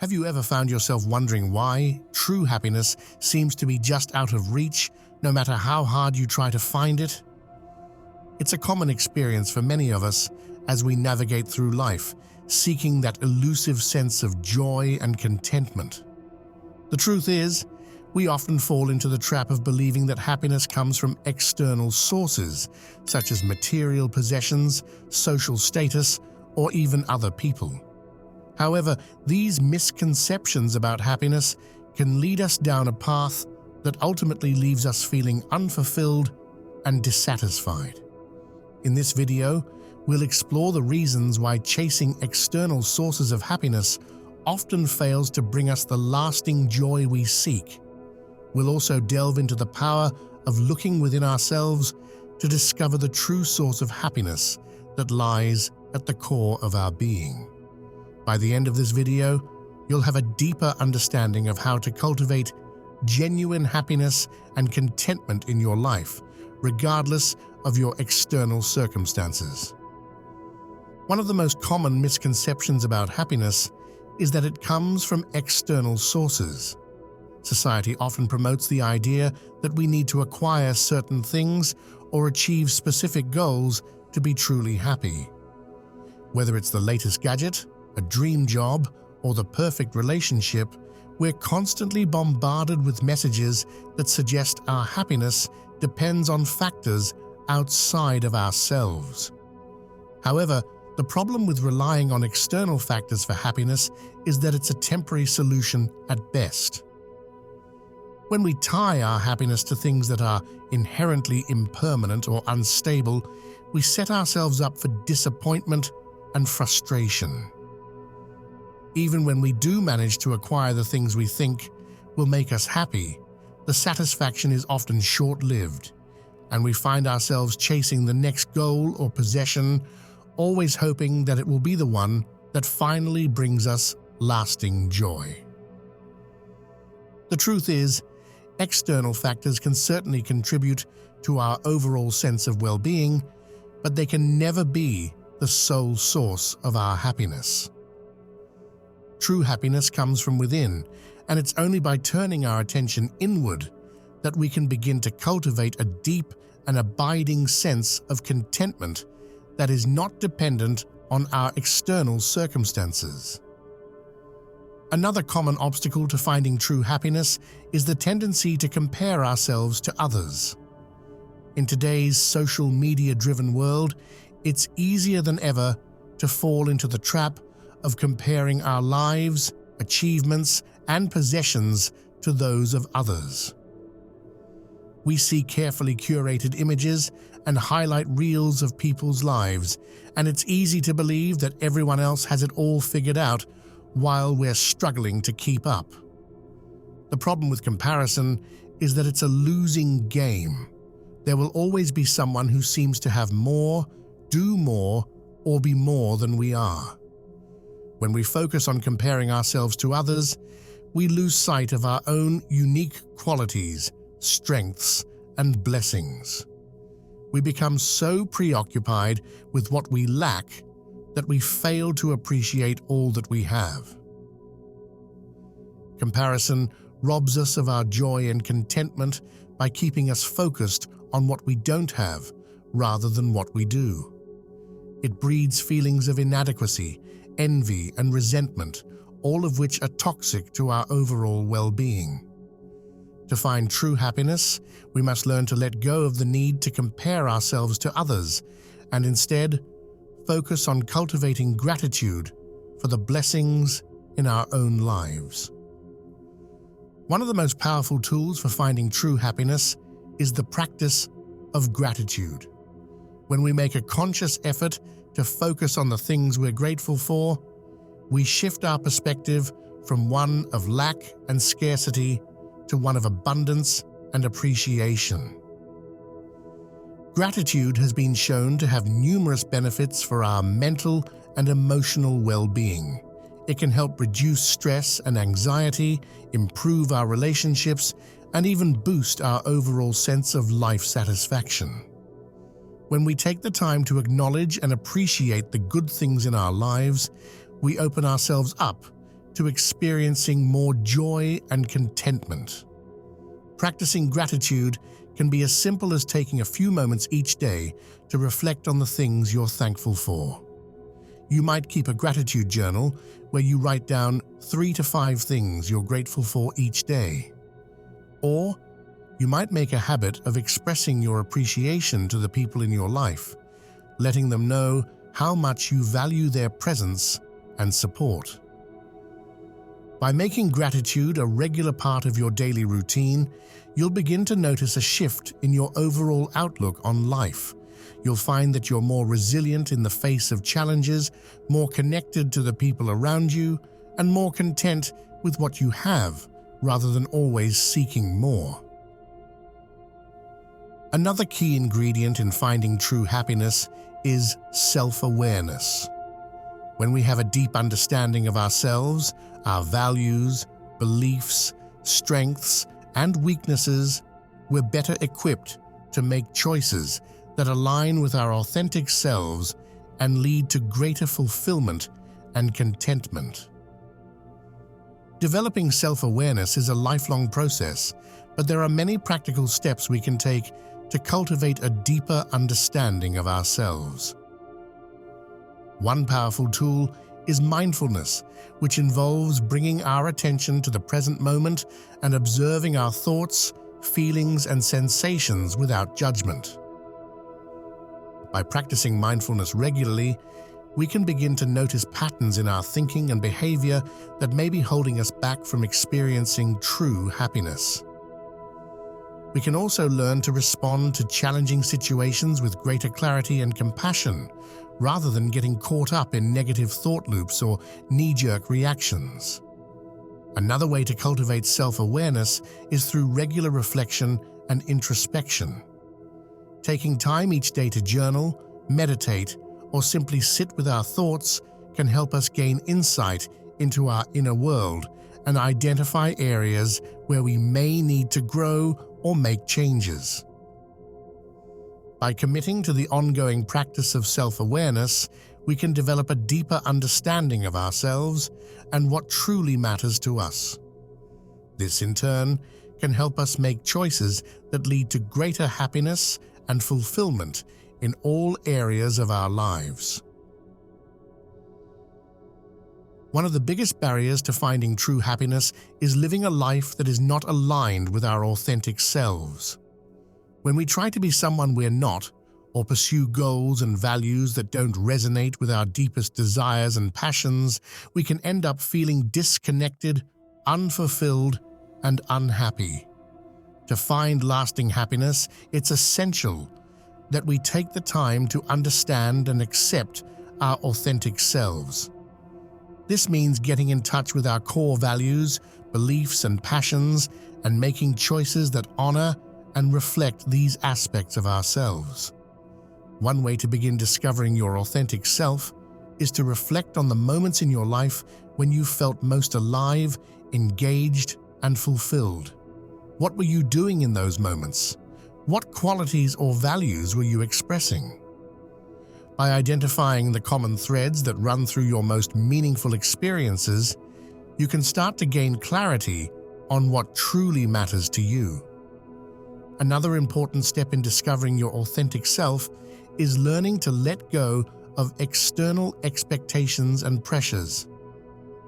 Have you ever found yourself wondering why true happiness seems to be just out of reach, no matter how hard you try to find it? It's a common experience for many of us as we navigate through life, seeking that elusive sense of joy and contentment. The truth is, we often fall into the trap of believing that happiness comes from external sources, such as material possessions, social status, or even other people. However, these misconceptions about happiness can lead us down a path that ultimately leaves us feeling unfulfilled and dissatisfied. In this video, we'll explore the reasons why chasing external sources of happiness often fails to bring us the lasting joy we seek. We'll also delve into the power of looking within ourselves to discover the true source of happiness that lies at the core of our being. By the end of this video, you'll have a deeper understanding of how to cultivate genuine happiness and contentment in your life, regardless of your external circumstances. One of the most common misconceptions about happiness is that it comes from external sources. Society often promotes the idea that we need to acquire certain things or achieve specific goals to be truly happy. Whether it's the latest gadget, a dream job, or the perfect relationship, we're constantly bombarded with messages that suggest our happiness depends on factors outside of ourselves. However, the problem with relying on external factors for happiness is that it's a temporary solution at best. When we tie our happiness to things that are inherently impermanent or unstable, we set ourselves up for disappointment and frustration. Even when we do manage to acquire the things we think will make us happy, the satisfaction is often short-lived, and we find ourselves chasing the next goal or possession, always hoping that it will be the one that finally brings us lasting joy. The truth is, external factors can certainly contribute to our overall sense of well-being, but they can never be the sole source of our happiness. True happiness comes from within, and it's only by turning our attention inward that we can begin to cultivate a deep and abiding sense of contentment that is not dependent on our external circumstances. Another common obstacle to finding true happiness is the tendency to compare ourselves to others. In today's social media-driven world, it's easier than ever to fall into the trap of comparing our lives, achievements, and possessions to those of others. We see carefully curated images and highlight reels of people's lives, and it's easy to believe that everyone else has it all figured out while we're struggling to keep up. The problem with comparison is that it's a losing game. There will always be someone who seems to have more, do more, or be more than we are. When we focus on comparing ourselves to others, we lose sight of our own unique qualities, strengths, and blessings. We become so preoccupied with what we lack that we fail to appreciate all that we have. Comparison robs us of our joy and contentment by keeping us focused on what we don't have rather than what we do. It breeds feelings of inadequacy, envy, and resentment, all of which are toxic to our overall well-being. To find true happiness, we must learn to let go of the need to compare ourselves to others and instead focus on cultivating gratitude for the blessings in our own lives. One of the most powerful tools for finding true happiness is the practice of gratitude. When we make a conscious effort to focus on the things we're grateful for, we shift our perspective from one of lack and scarcity to one of abundance and appreciation. Gratitude has been shown to have numerous benefits for our mental and emotional well-being. It can help reduce stress and anxiety, improve our relationships, and even boost our overall sense of life satisfaction. When we take the time to acknowledge and appreciate the good things in our lives, we open ourselves up to experiencing more joy and contentment. Practicing gratitude can be as simple as taking a few moments each day to reflect on the things you're thankful for. You might keep a gratitude journal where you write down 3 to 5 things you're grateful for each day. Or you might make a habit of expressing your appreciation to the people in your life, letting them know how much you value their presence and support. By making gratitude a regular part of your daily routine, you'll begin to notice a shift in your overall outlook on life. You'll find that you're more resilient in the face of challenges, more connected to the people around you, and more content with what you have, rather than always seeking more. Another key ingredient in finding true happiness is self-awareness. When we have a deep understanding of ourselves, our values, beliefs, strengths, and weaknesses, we're better equipped to make choices that align with our authentic selves and lead to greater fulfillment and contentment. Developing self-awareness is a lifelong process, but there are many practical steps we can take to cultivate a deeper understanding of ourselves. One powerful tool is mindfulness, which involves bringing our attention to the present moment and observing our thoughts, feelings, and sensations without judgment. By practicing mindfulness regularly, we can begin to notice patterns in our thinking and behavior that may be holding us back from experiencing true happiness. We can also learn to respond to challenging situations with greater clarity and compassion, rather than getting caught up in negative thought loops or knee-jerk reactions. Another way to cultivate self-awareness is through regular reflection and introspection. Taking time each day to journal, meditate, or simply sit with our thoughts can help us gain insight into our inner world and identify areas where we may need to grow or make changes. By committing to the ongoing practice of self-awareness, we can develop a deeper understanding of ourselves and what truly matters to us. This, in turn, can help us make choices that lead to greater happiness and fulfillment in all areas of our lives. One of the biggest barriers to finding true happiness is living a life that is not aligned with our authentic selves. When we try to be someone we're not, or pursue goals and values that don't resonate with our deepest desires and passions, we can end up feeling disconnected, unfulfilled, and unhappy. To find lasting happiness, it's essential that we take the time to understand and accept our authentic selves. This means getting in touch with our core values, beliefs, and passions, and making choices that honor and reflect these aspects of ourselves. One way to begin discovering your authentic self is to reflect on the moments in your life when you felt most alive, engaged, and fulfilled. What were you doing in those moments? What qualities or values were you expressing? By identifying the common threads that run through your most meaningful experiences, you can start to gain clarity on what truly matters to you. Another important step in discovering your authentic self is learning to let go of external expectations and pressures.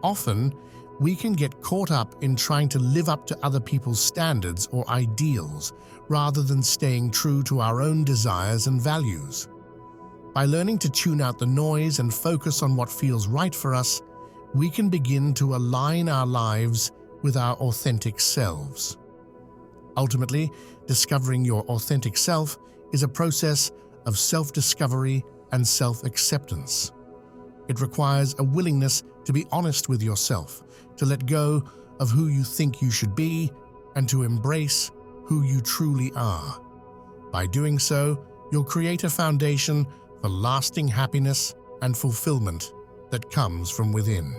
Often, we can get caught up in trying to live up to other people's standards or ideals, rather than staying true to our own desires and values. By learning to tune out the noise and focus on what feels right for us, we can begin to align our lives with our authentic selves. Ultimately, discovering your authentic self is a process of self-discovery and self-acceptance. It requires a willingness to be honest with yourself, to let go of who you think you should be, and to embrace who you truly are. By doing so, you'll create a foundation for lasting happiness and fulfillment that comes from within.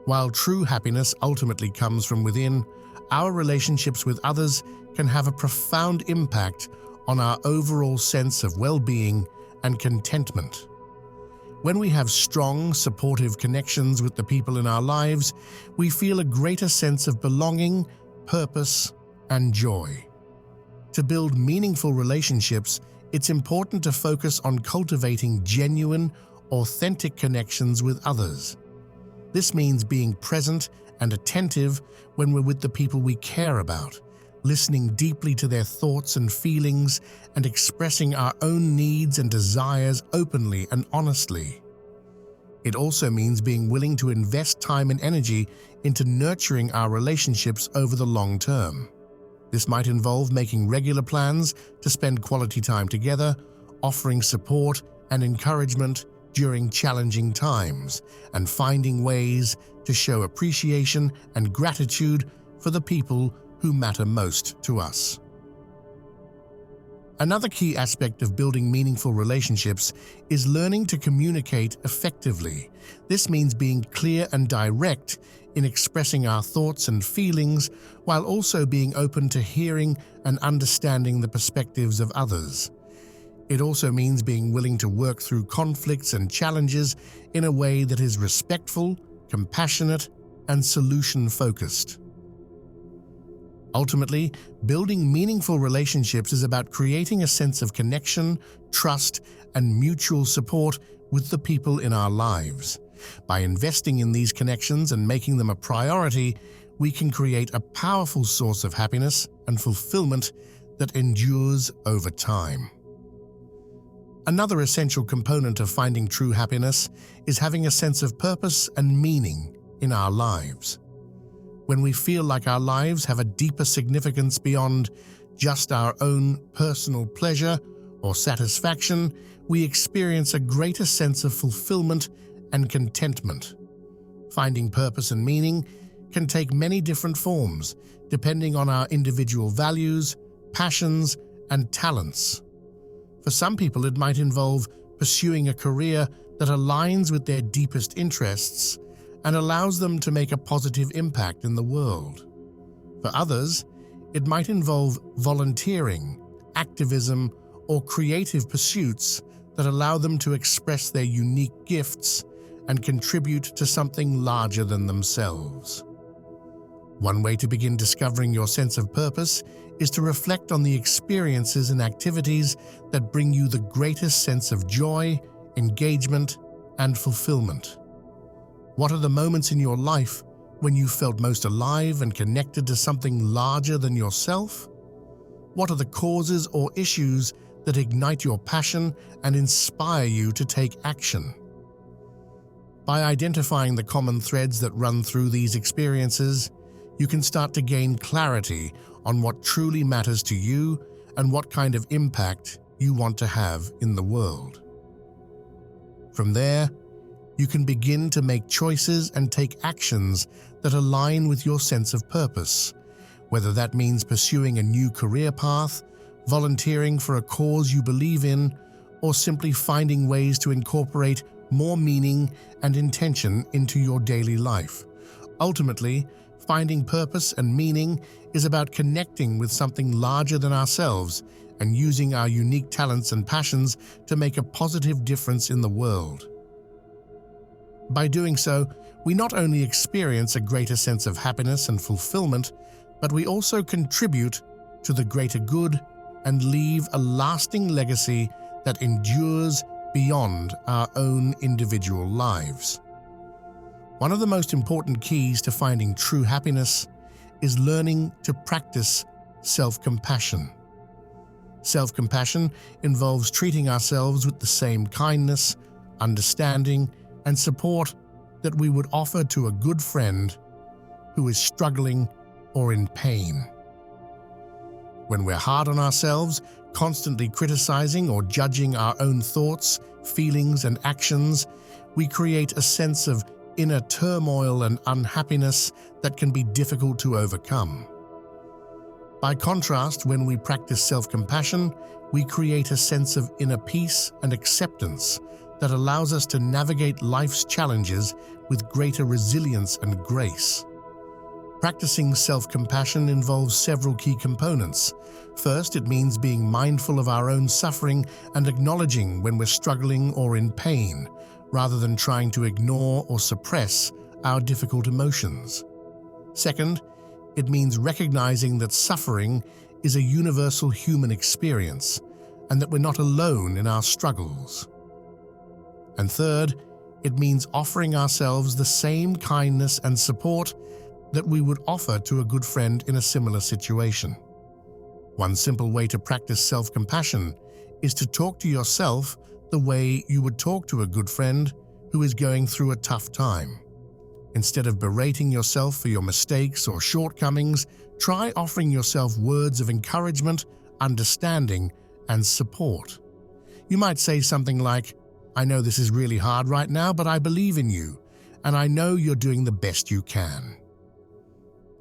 While true happiness ultimately comes from within, our relationships with others can have a profound impact on our overall sense of well-being and contentment. When we have strong, supportive connections with the people in our lives, we feel a greater sense of belonging, purpose, and joy. To build meaningful relationships, it's important to focus on cultivating genuine, authentic connections with others. This means being present and attentive when we're with the people we care about, listening deeply to their thoughts and feelings, and expressing our own needs and desires openly and honestly. It also means being willing to invest time and energy into nurturing our relationships over the long term. This might involve making regular plans to spend quality time together, offering support and encouragement during challenging times, and finding ways to show appreciation and gratitude for the people who matter most to us. Another key aspect of building meaningful relationships is learning to communicate effectively. This means being clear and direct in expressing our thoughts and feelings, while also being open to hearing and understanding the perspectives of others. It also means being willing to work through conflicts and challenges in a way that is respectful, compassionate, and solution-focused. Ultimately, building meaningful relationships is about creating a sense of connection, trust, and mutual support with the people in our lives. By investing in these connections and making them a priority, we can create a powerful source of happiness and fulfillment that endures over time. Another essential component of finding true happiness is having a sense of purpose and meaning in our lives. When we feel like our lives have a deeper significance beyond just our own personal pleasure or satisfaction, we experience a greater sense of fulfillment and contentment. Finding purpose and meaning can take many different forms, depending on our individual values, passions, and talents. For some people, it might involve pursuing a career that aligns with their deepest interests and allows them to make a positive impact in the world. For others, it might involve volunteering, activism, or creative pursuits that allow them to express their unique gifts and contribute to something larger than themselves. One way to begin discovering your sense of purpose is to reflect on the experiences and activities that bring you the greatest sense of joy, engagement, and fulfillment. What are the moments in your life when you felt most alive and connected to something larger than yourself? What are the causes or issues that ignite your passion and inspire you to take action? By identifying the common threads that run through these experiences, you can start to gain clarity on what truly matters to you and what kind of impact you want to have in the world. From there, you can begin to make choices and take actions that align with your sense of purpose, whether that means pursuing a new career path, volunteering for a cause you believe in, or simply finding ways to incorporate more meaning and intention into your daily life. Ultimately, finding purpose and meaning is about connecting with something larger than ourselves and using our unique talents and passions to make a positive difference in the world. By doing so, we not only experience a greater sense of happiness and fulfillment, but we also contribute to the greater good and leave a lasting legacy that endures beyond our own individual lives. One of the most important keys to finding true happiness is learning to practice self-compassion. Self-compassion involves treating ourselves with the same kindness, understanding, and support that we would offer to a good friend who is struggling or in pain. When we're hard on ourselves, constantly criticizing or judging our own thoughts, feelings, and actions, we create a sense of inner turmoil and unhappiness that can be difficult to overcome. By contrast, when we practice self-compassion, we create a sense of inner peace and acceptance that allows us to navigate life's challenges with greater resilience and grace. Practicing self-compassion involves several key components. First, it means being mindful of our own suffering and acknowledging when we're struggling or in pain, rather than trying to ignore or suppress our difficult emotions. Second, it means recognizing that suffering is a universal human experience and that we're not alone in our struggles. And third, it means offering ourselves the same kindness and support that we would offer to a good friend in a similar situation. One simple way to practice self-compassion is to talk to yourself the way you would talk to a good friend who is going through a tough time. Instead of berating yourself for your mistakes or shortcomings, try offering yourself words of encouragement, understanding, and support. You might say something like, "I know this is really hard right now, but I believe in you, and I know you're doing the best you can."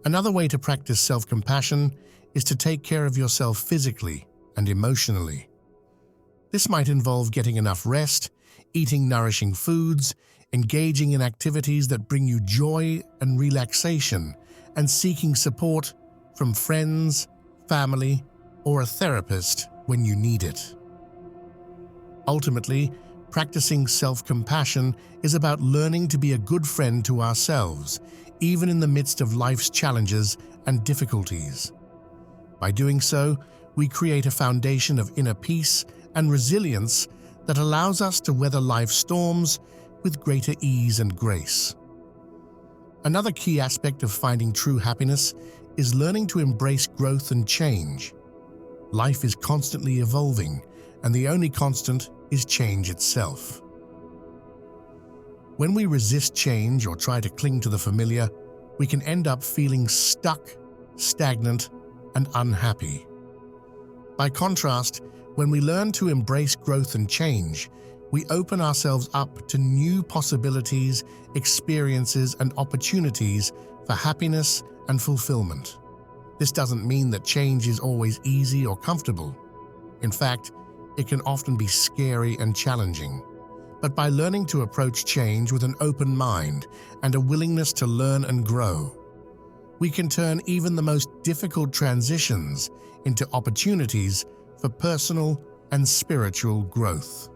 Another way to practice self-compassion is to take care of yourself physically and emotionally. This might involve getting enough rest, eating nourishing foods, engaging in activities that bring you joy and relaxation, and seeking support from friends, family, or a therapist when you need it. Ultimately, practicing self-compassion is about learning to be a good friend to ourselves, even in the midst of life's challenges and difficulties. By doing so, we create a foundation of inner peace and resilience that allows us to weather life's storms with greater ease and grace. Another key aspect of finding true happiness is learning to embrace growth and change. Life is constantly evolving, and the only constant is change itself. When we resist change or try to cling to the familiar, we can end up feeling stuck, stagnant, and unhappy. By contrast, when we learn to embrace growth and change, we open ourselves up to new possibilities, experiences, and opportunities for happiness and fulfillment. This doesn't mean that change is always easy or comfortable. In fact, it can often be scary and challenging. But by learning to approach change with an open mind and a willingness to learn and grow, we can turn even the most difficult transitions into opportunities for personal and spiritual growth.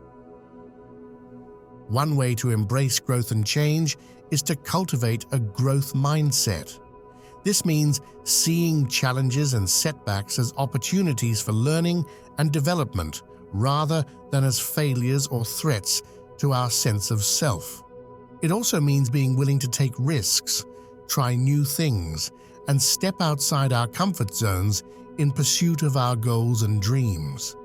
One way to embrace growth and change is to cultivate a growth mindset. This means seeing challenges and setbacks as opportunities for learning and development rather than as failures or threats to our sense of self. It also means being willing to take risks, try new things, and step outside our comfort zones in pursuit of our goals and dreams.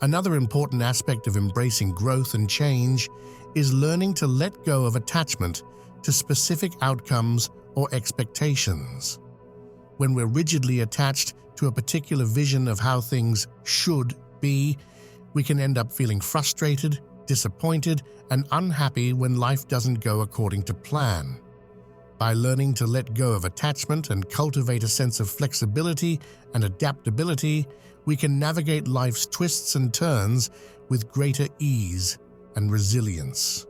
Another important aspect of embracing growth and change is learning to let go of attachment to specific outcomes or expectations. When we're rigidly attached to a particular vision of how things should be, we can end up feeling frustrated, disappointed, and unhappy when life doesn't go according to plan. By learning to let go of attachment and cultivate a sense of flexibility and adaptability, we can navigate life's twists and turns with greater ease and resilience.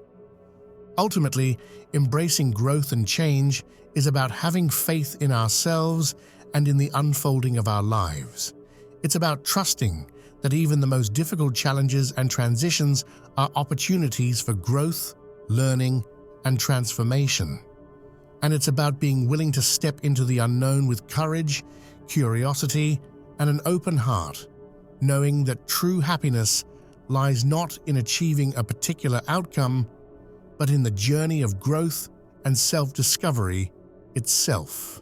Ultimately, embracing growth and change is about having faith in ourselves and in the unfolding of our lives. It's about trusting that even the most difficult challenges and transitions are opportunities for growth, learning, and transformation. And it's about being willing to step into the unknown with courage, curiosity, and an open heart, knowing that true happiness lies not in achieving a particular outcome, but in the journey of growth and self-discovery itself.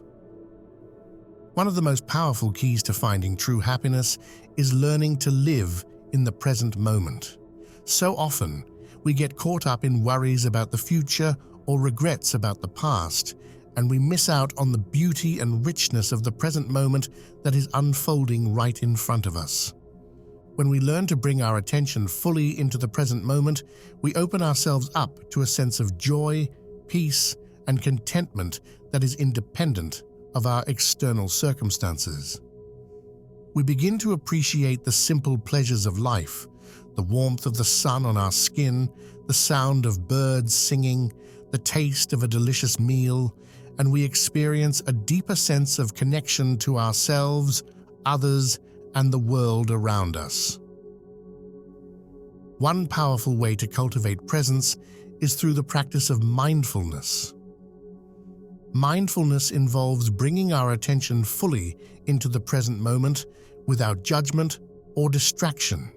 One of the most powerful keys to finding true happiness is learning to live in the present moment. So often, we get caught up in worries about the future or regrets about the past, and we miss out on the beauty and richness of the present moment that is unfolding right in front of us. When we learn to bring our attention fully into the present moment, we open ourselves up to a sense of joy, peace, and contentment that is independent of our external circumstances. We begin to appreciate the simple pleasures of life, the warmth of the sun on our skin, the sound of birds singing, the taste of a delicious meal, and we experience a deeper sense of connection to ourselves, others, and the world around us. One powerful way to cultivate presence is through the practice of mindfulness. Mindfulness involves bringing our attention fully into the present moment without judgment or distraction.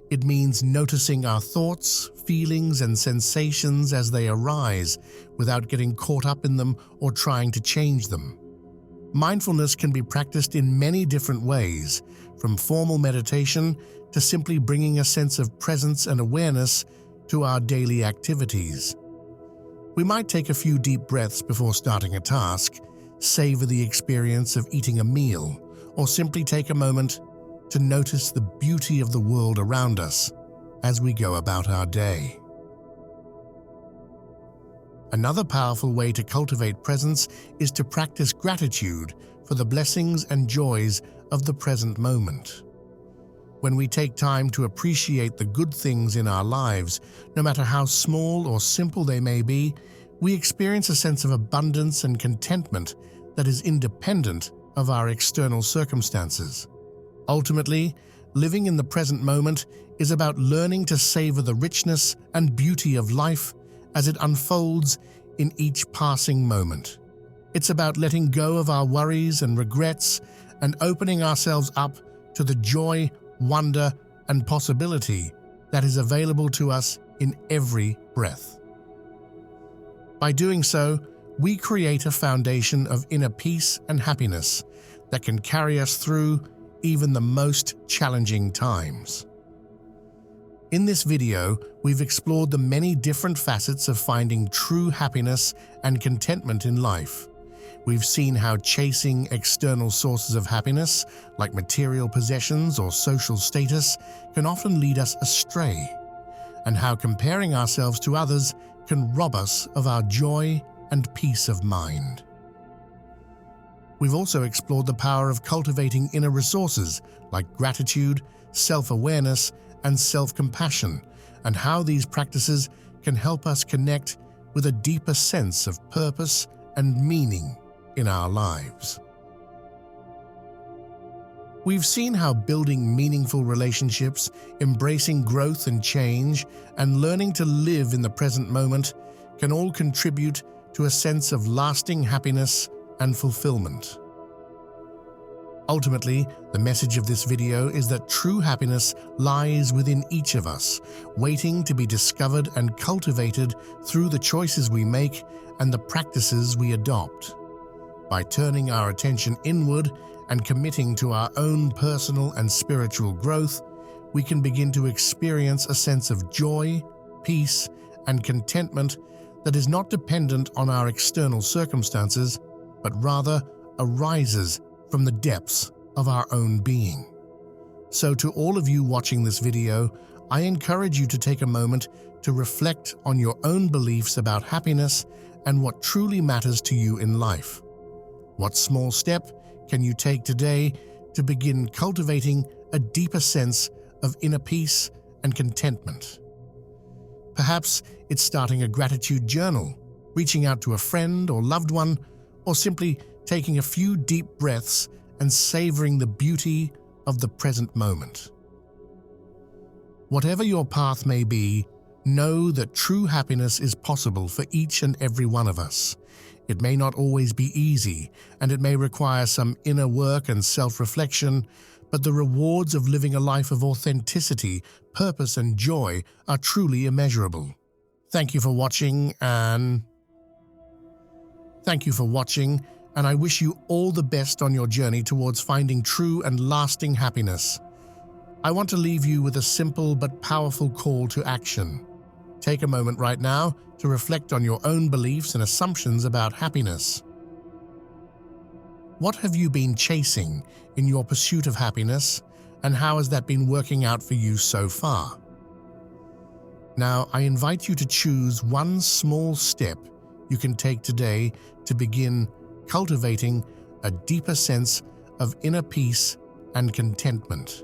It means noticing our thoughts, feelings, and sensations as they arise without getting caught up in them or trying to change them. Mindfulness can be practiced in many different ways, from formal meditation to simply bringing a sense of presence and awareness to our daily activities. We might take a few deep breaths before starting a task, savor the experience of eating a meal, or simply take a moment to notice the beauty of the world around us as we go about our day. Another powerful way to cultivate presence is to practice gratitude for the blessings and joys of the present moment. When we take time to appreciate the good things in our lives, no matter how small or simple they may be, we experience a sense of abundance and contentment that is independent of our external circumstances. Ultimately, living in the present moment is about learning to savor the richness and beauty of life as it unfolds in each passing moment. It's about letting go of our worries and regrets and opening ourselves up to the joy, wonder, and possibility that is available to us in every breath. By doing so, we create a foundation of inner peace and happiness that can carry us through even the most challenging times. In this video, we've explored the many different facets of finding true happiness and contentment in life. We've seen how chasing external sources of happiness, like material possessions or social status, can often lead us astray, and how comparing ourselves to others can rob us of our joy and peace of mind. We've also explored the power of cultivating inner resources like gratitude, self-awareness, and self-compassion, and how these practices can help us connect with a deeper sense of purpose and meaning in our lives. We've seen how building meaningful relationships, embracing growth and change, and learning to live in the present moment can all contribute to a sense of lasting happiness and fulfillment. Ultimately, the message of this video is that true happiness lies within each of us, waiting to be discovered and cultivated through the choices we make and the practices we adopt. By turning our attention inward and committing to our own personal and spiritual growth, we can begin to experience a sense of joy, peace, and contentment that is not dependent on our external circumstances, but rather arises from the depths of our own being. So to all of you watching this video, I encourage you to take a moment to reflect on your own beliefs about happiness and what truly matters to you in life. What small step can you take today to begin cultivating a deeper sense of inner peace and contentment? Perhaps it's starting a gratitude journal, reaching out to a friend or loved one, or simply taking a few deep breaths and savoring the beauty of the present moment. Whatever your path may be, know that true happiness is possible for each and every one of us. It may not always be easy, and it may require some inner work and self-reflection, but the rewards of living a life of authenticity, purpose, and joy are truly immeasurable. Thank you for watching, and I wish you all the best on your journey towards finding true and lasting happiness. I want to leave you with a simple but powerful call to action. Take a moment right now to reflect on your own beliefs and assumptions about happiness. What have you been chasing in your pursuit of happiness, and how has that been working out for you so far? Now, I invite you to choose one small step you can take today to begin cultivating a deeper sense of inner peace and contentment.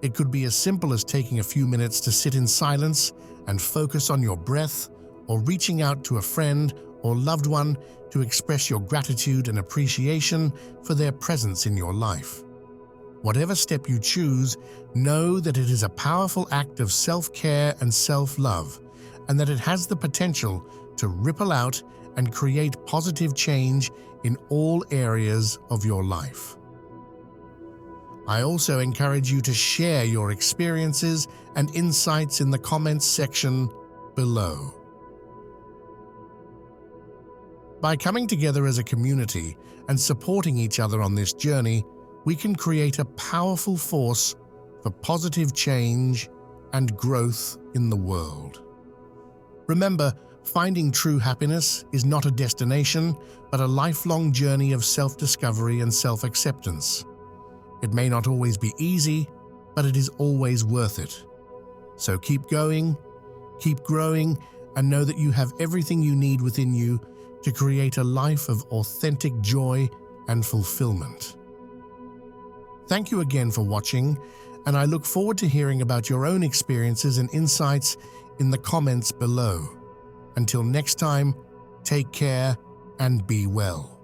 It could be as simple as taking a few minutes to sit in silence and focus on your breath, or reaching out to a friend or loved one to express your gratitude and appreciation for their presence in your life. Whatever step you choose, know that it is a powerful act of self-care and self-love, and that it has the potential to ripple out and create positive change in all areas of your life. I also encourage you to share your experiences and insights in the comments section below. By coming together as a community and supporting each other on this journey, we can create a powerful force for positive change and growth in the world. Remember, finding true happiness is not a destination, but a lifelong journey of self-discovery and self-acceptance. It may not always be easy, but it is always worth it. So keep going, keep growing, and know that you have everything you need within you to create a life of authentic joy and fulfillment. Thank you again for watching, and I look forward to hearing about your own experiences and insights in the comments below. Until next time, take care and be well.